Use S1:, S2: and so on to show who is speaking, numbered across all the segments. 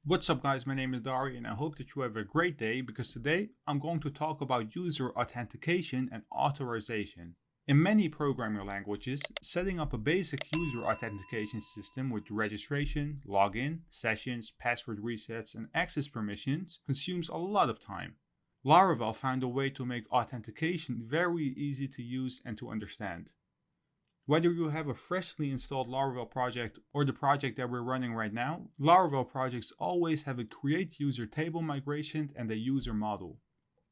S1: What's up guys, my name is Dari and I hope that you have a great day because today I'm going to talk about user authentication and authorization. In many programming languages, setting up a basic user authentication system with registration, login, sessions, password resets and access permissions consumes a lot of time. Laravel found a way to make authentication very easy to use and to understand. Whether you have a freshly installed Laravel project or the project that we're running right now, Laravel projects always have a create user table migration and a user model.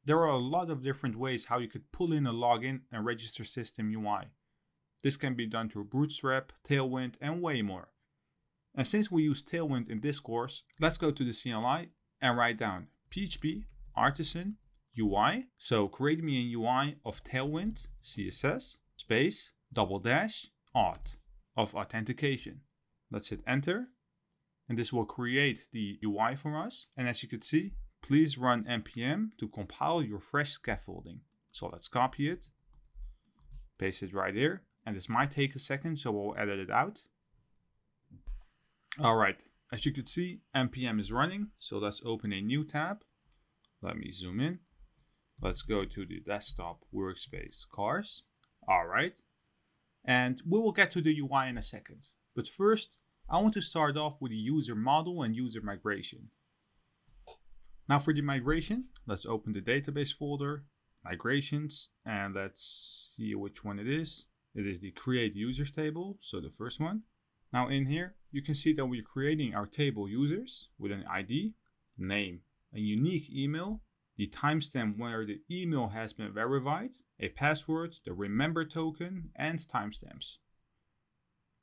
S1: There are a lot of different ways how you could pull in a login and register system UI. This can be done through Bootstrap, Tailwind, and way more. And since we use Tailwind in this course, let's go to the CLI and write down PHP artisan UI. So create me a UI of Tailwind CSS space -- auth authentication. Let's hit enter and this will create the UI for us. And as you can see, please run npm to compile your fresh scaffolding. So let's copy it, paste it right here. And this might take a second, so we'll edit it out. All right, as you can see, npm is running. So let's open a new tab. Let me zoom in. Let's go to the desktop workspace cars. All right. And we will get to the UI in a second. But first, I want to start off with the user model and user migration. Now for the migration, let's open the database folder, migrations, and let's see which one it is. It is the create users table, so the first one. Now in here, you can see that we're creating our table users with an ID, name, a unique email, the timestamp where the email has been verified, a password, the remember token, and timestamps.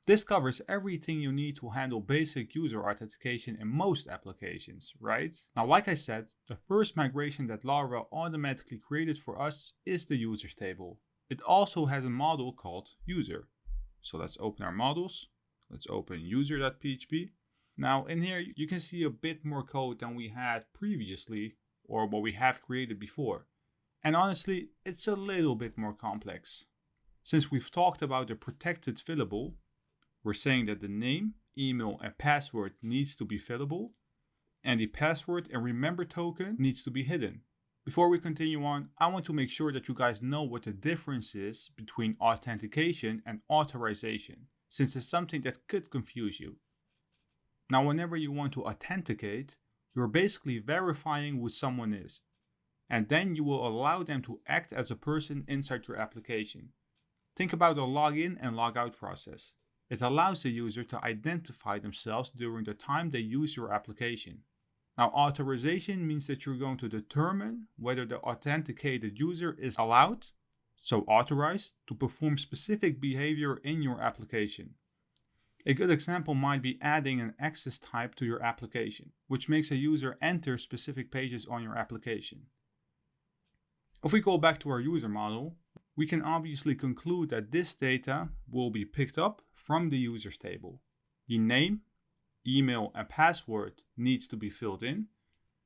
S1: This covers everything you need to handle basic user authentication in most applications, right? Now, like I said, the first migration that Laravel automatically created for us is the users table. It also has a model called user. So let's open our models. Let's open user.php. Now in here, you can see a bit more code than we had previously, or what we have created before. And honestly, it's a little bit more complex. Since we've talked about the protected fillable, we're saying that the name, email, and password needs to be fillable, and the password and remember token needs to be hidden. Before we continue on, I want to make sure that you guys know what the difference is between authentication and authorization, since it's something that could confuse you. Now, whenever you want to authenticate, you're basically verifying who someone is, and then you will allow them to act as a person inside your application. Think about a login and logout process. It allows the user to identify themselves during the time they use your application. Now, authorization means that you're going to determine whether the authenticated user is allowed, so authorized, to perform specific behavior in your application. A good example might be adding an access type to your application, which makes a user enter specific pages on your application. If we go back to our user model, we can obviously conclude that this data will be picked up from the users table. The name, email, and password needs to be filled in,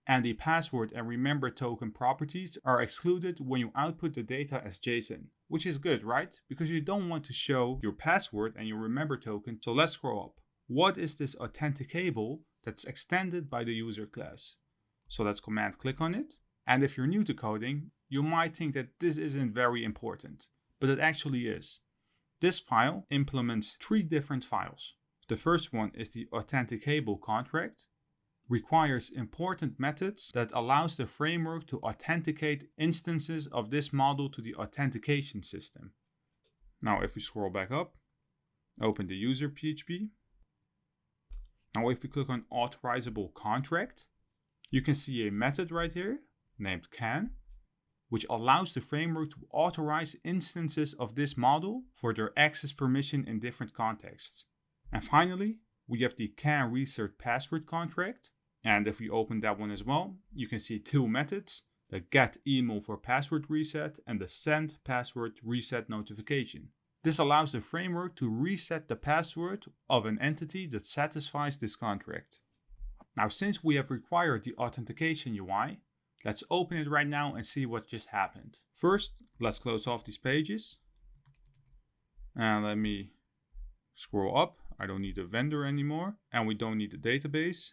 S1: and the password and remember token properties are excluded when you output the data as JSON, which is good, right? Because you don't want to show your password and your remember token. So let's scroll up. What is this Authenticable that's extended by the user class? So let's command click on it. And if you're new to coding, you might think that this isn't very important, but it actually is. This file implements 3 different files. The first one is the Authenticable contract. Requires important methods that allows the framework to authenticate instances of this model to the authentication system. Now if we scroll back up, open the user PHP. Now if we click on authorizable contract, you can see a method right here named can, which allows the framework to authorize instances of this model for their access permission in different contexts. And finally, we have the can reset password contract. And if we open that one as well, you can see 2 methods, the get email for password reset and the send password reset notification. This allows the framework to reset the password of an entity that satisfies this contract. Now, since we have required the authentication UI, let's open it right now and see what just happened. First, let's close off these pages. And let me scroll up. I don't need a vendor anymore, and we don't need a database.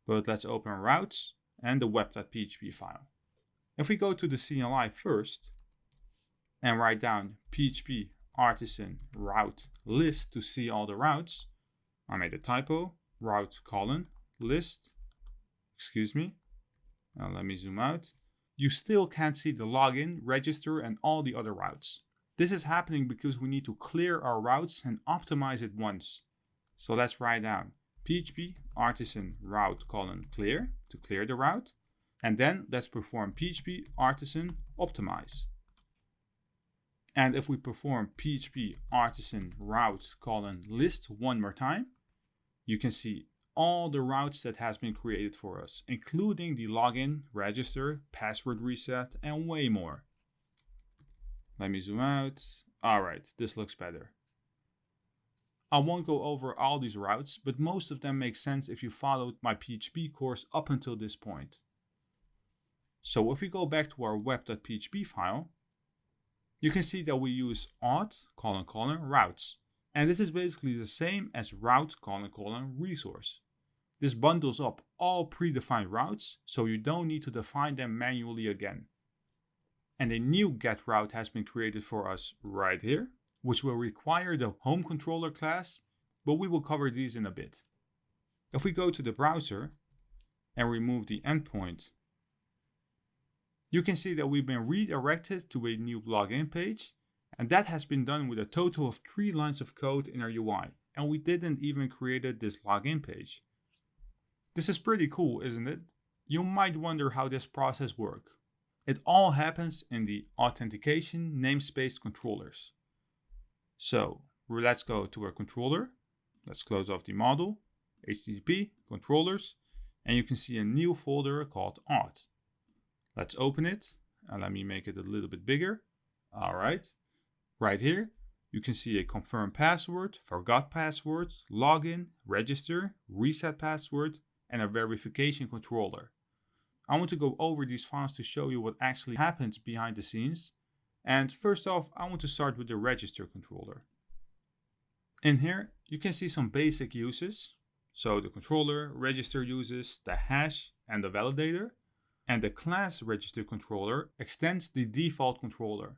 S1: But let's open routes and the web.php file. If we go to the CLI first and write down php artisan route list to see all the routes, I made a typo, route colon list, excuse me. Now let me zoom out. You still can't see the login, register, and all the other routes. This is happening because we need to clear our routes and optimize it once. So let's write down php artisan route colon clear to clear the route. And then let's perform php artisan optimize. And if we perform php artisan route colon list one more time, you can see all the routes that has been created for us, including the login, register, password reset, and way more. Let me zoom out. All right, this looks better. I won't go over all these routes, but most of them make sense if you followed my PHP course up until this point. So if we go back to our web.php file, you can see that we use auth routes. And this is basically the same as route resource. This bundles up all predefined routes, so you don't need to define them manually again. And a new get route has been created for us right here, which will require the home controller class, but we will cover these in a bit. If we go to the browser and remove the endpoint, you can see that we've been redirected to a new login page, and that has been done with a total of 3 lines of code in our UI, and we didn't even create this login page. This is pretty cool, isn't it? You might wonder how this process works. It all happens in the Authentication namespace controllers. So let's go to our controller. Let's close off the model, HTTP, controllers, and you can see a new folder called Auth. Let's open it, and let me make it a little bit bigger. All right. Right here, you can see a confirm password, forgot password, login, register, reset password, and a verification controller. I want to go over these files to show you what actually happens behind the scenes. And first off, I want to start with the register controller. In here, you can see some basic uses. So the controller, register uses, the hash, and the validator. And the class register controller extends the default controller.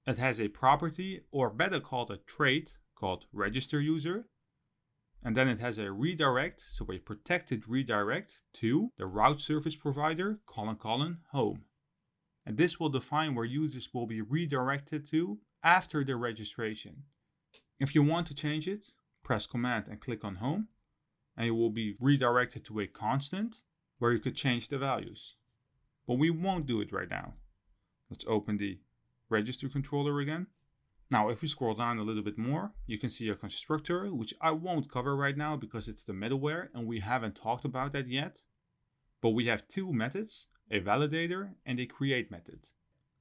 S1: It has a property, or better called a trait, called register user. And then it has a redirect, so a protected redirect to the route service provider, home. And this will define where users will be redirected to after their registration. If you want to change it, press Command and click on home, and you will be redirected to a constant where you could change the values. But we won't do it right now. Let's open the register controller again. Now, if we scroll down a little bit more, you can see a constructor, which I won't cover right now because it's the middleware and we haven't talked about that yet. But we have 2 methods, a validator and a create method.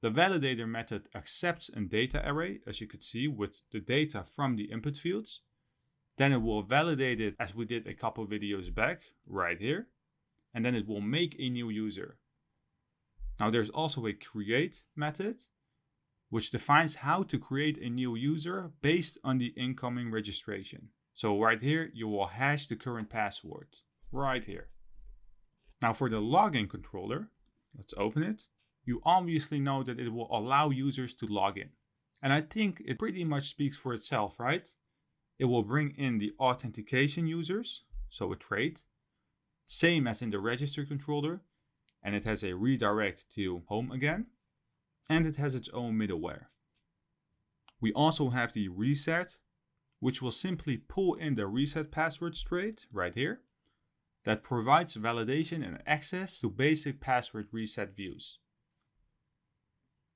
S1: The validator method accepts a data array, as you could see, with the data from the input fields. Then it will validate it as we did a couple videos back, right here. And then it will make a new user. Now there's also a create method, which defines how to create a new user based on the incoming registration. So right here, you will hash the current password, right here. Now for the login controller, let's open it. You obviously know that it will allow users to log in. And I think it pretty much speaks for itself, right? It will bring in the authentication users, so a trait, same as in the register controller, and it has a redirect to home again. And it has its own middleware. We also have the reset, which will simply pull in the reset password trait right here that provides validation and access to basic password reset views.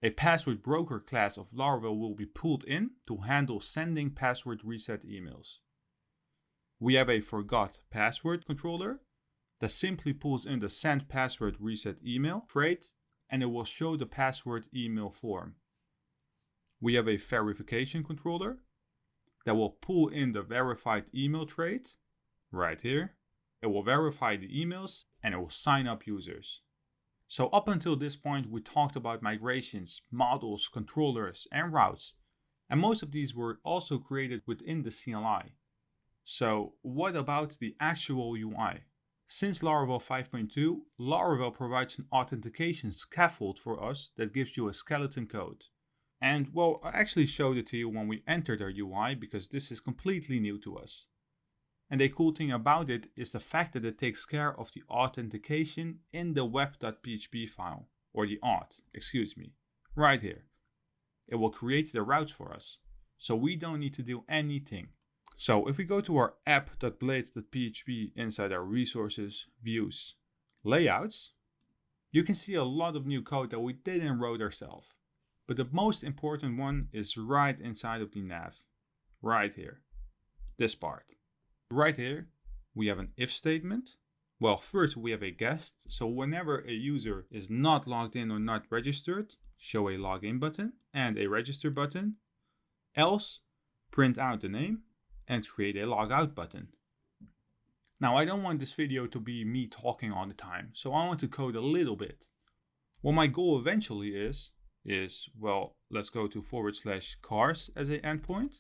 S1: A password broker class of Laravel will be pulled in to handle sending password reset emails. We have a forgot password controller that simply pulls in the send password reset email trait, and it will show the password email form. We have a verification controller that will pull in the verified email trait right here. It will verify the emails and it will sign up users. So up until this point, we talked about migrations, models, controllers, and routes. And most of these were also created within the CLI. So what about the actual UI? Since Laravel 5.2, Laravel provides an authentication scaffold for us that gives you a skeleton code. And well, I actually showed it to you when we entered our UI because this is completely new to us. And the cool thing about it is the fact that it takes care of the authentication in the web.php file, or the auth, right here. It will create the routes for us, so we don't need to do anything. So if we go to our app.blades.php inside our resources, views, layouts, you can see a lot of new code that we didn't write ourselves. But the most important one is right inside of the nav, right here, this part. Right here, we have an if statement. Well, first we have a guest, so whenever a user is not logged in or not registered, show a login button and a register button. Else, print out the name and create a logout button. Now, I don't want this video to be me talking all the time, so I want to code a little bit. What my goal eventually is, well, let's go to /cars as an endpoint,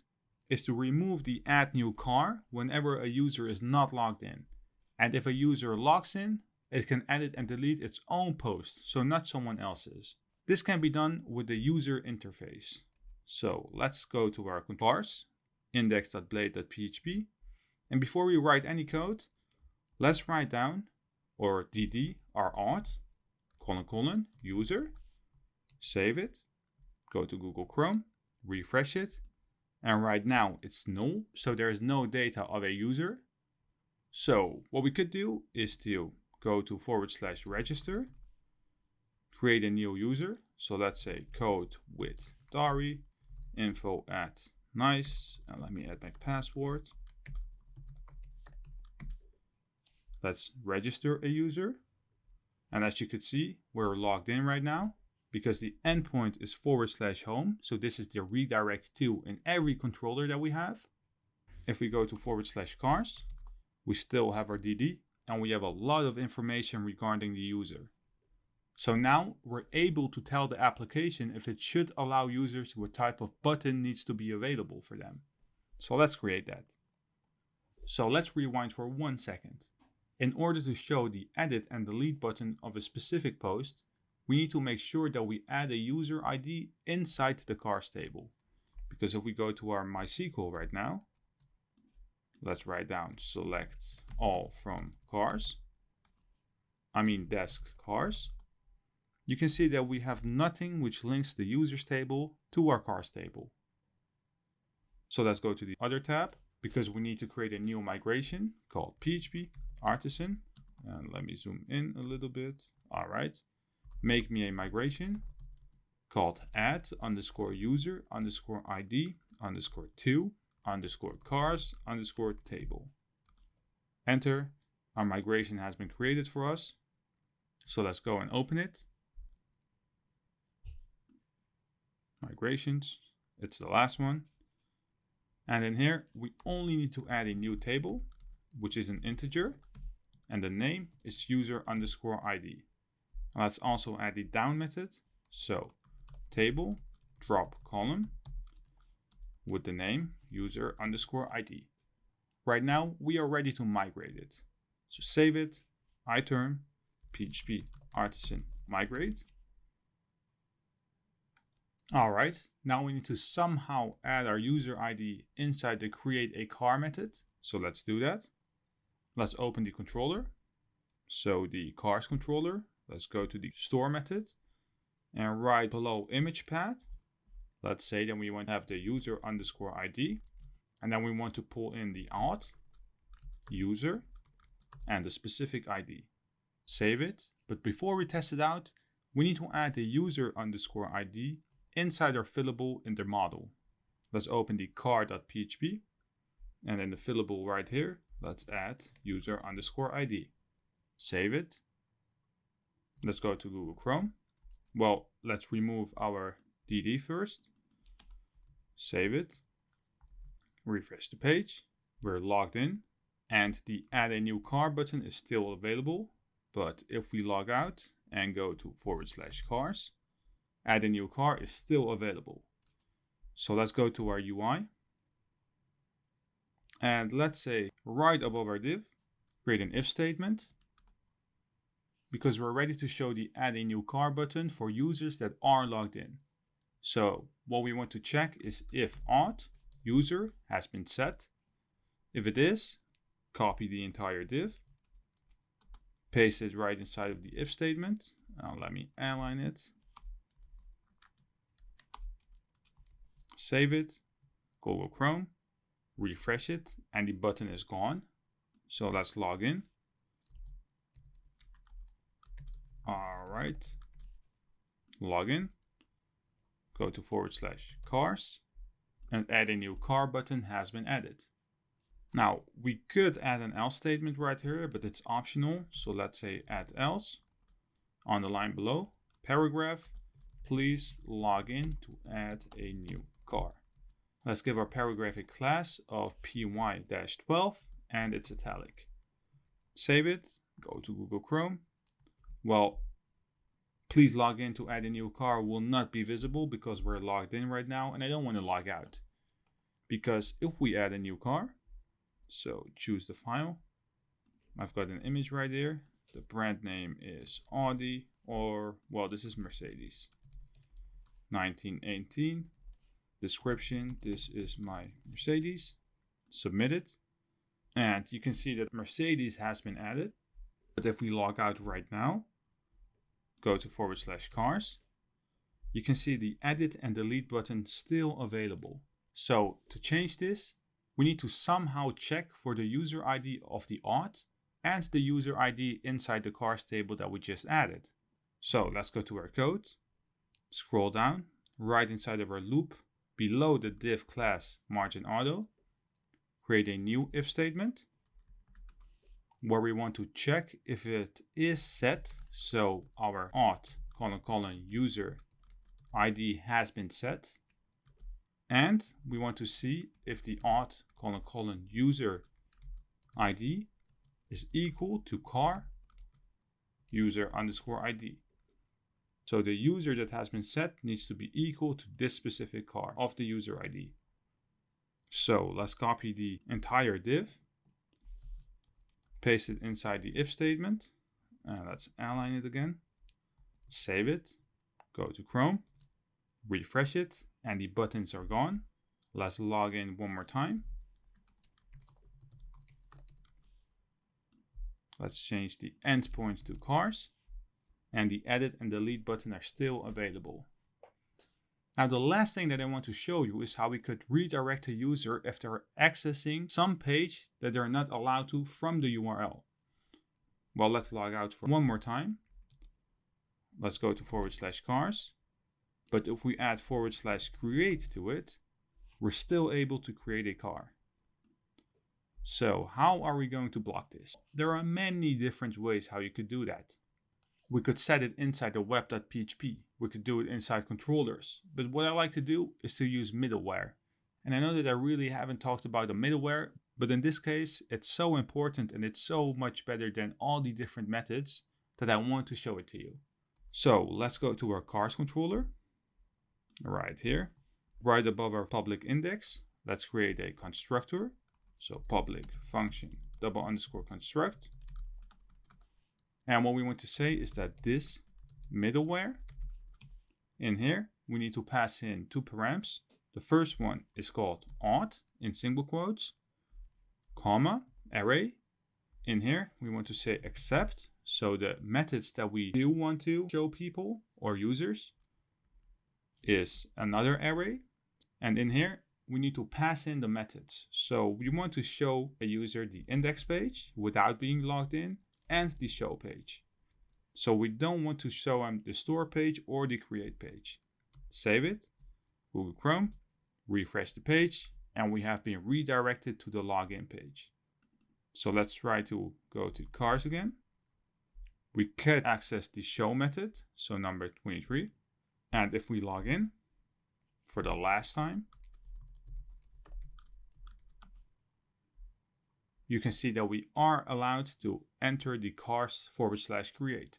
S1: is to remove the add new car whenever a user is not logged in. And if a user logs in, it can edit and delete its own post, so not someone else's. This can be done with the user interface. So let's go to our cars, index.blade.php, and before we write any code, let's write down, or dd, our auth, : user, save it, go to Google Chrome, refresh it, and right now it's null, so there is no data of a user. So what we could do is to go to /register, create a new user. So let's say code with Dari, info at nice, and let me add my password. Let's register a user. And as you could see, we're logged in right now because the endpoint is /home. So this is the redirect to in every controller that we have. If we go to /cars, we still have our DD and we have a lot of information regarding the user. So now we're able to tell the application if it should allow users what type of button needs to be available for them. So let's create that. So let's rewind for 1 second. In order to show the edit and delete button of a specific post, we need to make sure that we add a user ID inside the cars table. Because if we go to our MySQL right now, let's write down select all from cars, desk cars, you can see that we have nothing which links the users table to our cars table. So let's go to the other tab because we need to create a new migration called PHP Artisan. And let me zoom in a little bit. All right. Make me a migration called add _user _ID _to _cars _table. Enter. Our migration has been created for us. So let's go and open it. Migrations, it's the last one. And in here, we only need to add a new table, which is an integer, and the name is user _ID. Let's also add the down method. So table drop column with the name user _ID. Right now, we are ready to migrate it. So save it, iterm, PHP artisan migrate. All right, now we need to somehow add our user ID inside the create a car method. So let's do that. Let's open the controller. So the cars controller, let's go to the store method and right below image path, let's say that we want to have the user _ID, and then we want to pull in the auth, user, and the specific ID. Save it, but before we test it out, we need to add the user _ID inside our fillable in the model. Let's open the car.php, and in the fillable right here, let's add user _ID. Save it. Let's go to Google Chrome. Well, let's remove our DD first. Save it. Refresh the page. We're logged in, and the add a new car button is still available. But if we log out and go to /cars, add a new car is still available. So let's go to our UI. And let's say right above our div, create an if statement. because we're ready to show the add a new car button for users that are logged in. So what we want to check is if auth user has been set. If it is, copy the entire div, paste it right inside of the if statement. Let me align it. Save it, Google Chrome, refresh it, and the button is gone. So let's log in. All right, log in, go to /cars, and add a new car button has been added. Now we could add an else statement right here, but it's optional. So let's say add else on the line below, paragraph, please log in to add a new car. Let's give our paragraph a class of py-12 and it's italic. Save it, go to Google Chrome. Well, please log in to add a new car will not be visible because we're logged in right now and I don't want to log out. Because if we add a new car, so choose the file, I've got an image right there. The brand name is Audi, or well, this is Mercedes. 1918. Description, this is my Mercedes. Submit it. And you can see that Mercedes has been added. But if we log out right now, go to /cars, you can see the edit and delete button still available. So to change this, we need to somehow check for the user ID of the auth and the user ID inside the cars table that we just added. So let's go to our code, scroll down, right inside of our loop, below the div class margin auto, create a new if statement where we want to check if it is set. So our auth : user ID has been set. And we want to see if the auth : user ID is equal to car user _ ID. So the user that has been set needs to be equal to this specific car of the user ID. So let's copy the entire div, paste it inside the if statement, and let's align it again, save it, go to Chrome, refresh it, and the buttons are gone. Let's log in one more time. Let's change the endpoint to cars, and the edit and delete button are still available. Now the last thing that I want to show you is how we could redirect a user if they're accessing some page that they're not allowed to from the URL. Well, let's log out for one more time. Let's go to /cars. But if we add /create to it, we're still able to create a car. So how are we going to block this? There are many different ways how you could do that. We could set it inside the web.php. We could do it inside controllers. But what I like to do is to use middleware. And I know that I really haven't talked about the middleware, but in this case, it's so important and it's so much better than all the different methods that I want to show it to you. So let's go to our cars controller. Right here, right above our public index, let's create a constructor. So public function _construct. And what we want to say is that this middleware in here, we need to pass in two params. The first one is called auth in single quotes, comma, array. In here, we want to say accept. So the methods that we do want to show people or users is another array. And in here, we need to pass in the methods. So we want to show a user the index page without being logged in and the show page. So we don't want to show them the store page or the create page. Save it, Google Chrome, refresh the page, and we have been redirected to the login page. So let's try to go to cars again. We can access the show method, so number 23. And if we log in for the last time, you can see that we are allowed to enter the cars /create.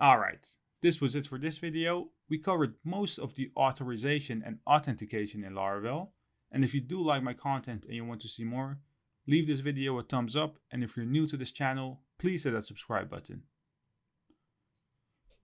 S1: Alright, this was it for this video. We covered most of the authorization and authentication in Laravel. And if you do like my content and you want to see more, leave this video a thumbs up. And if you're new to this channel, please hit that subscribe button.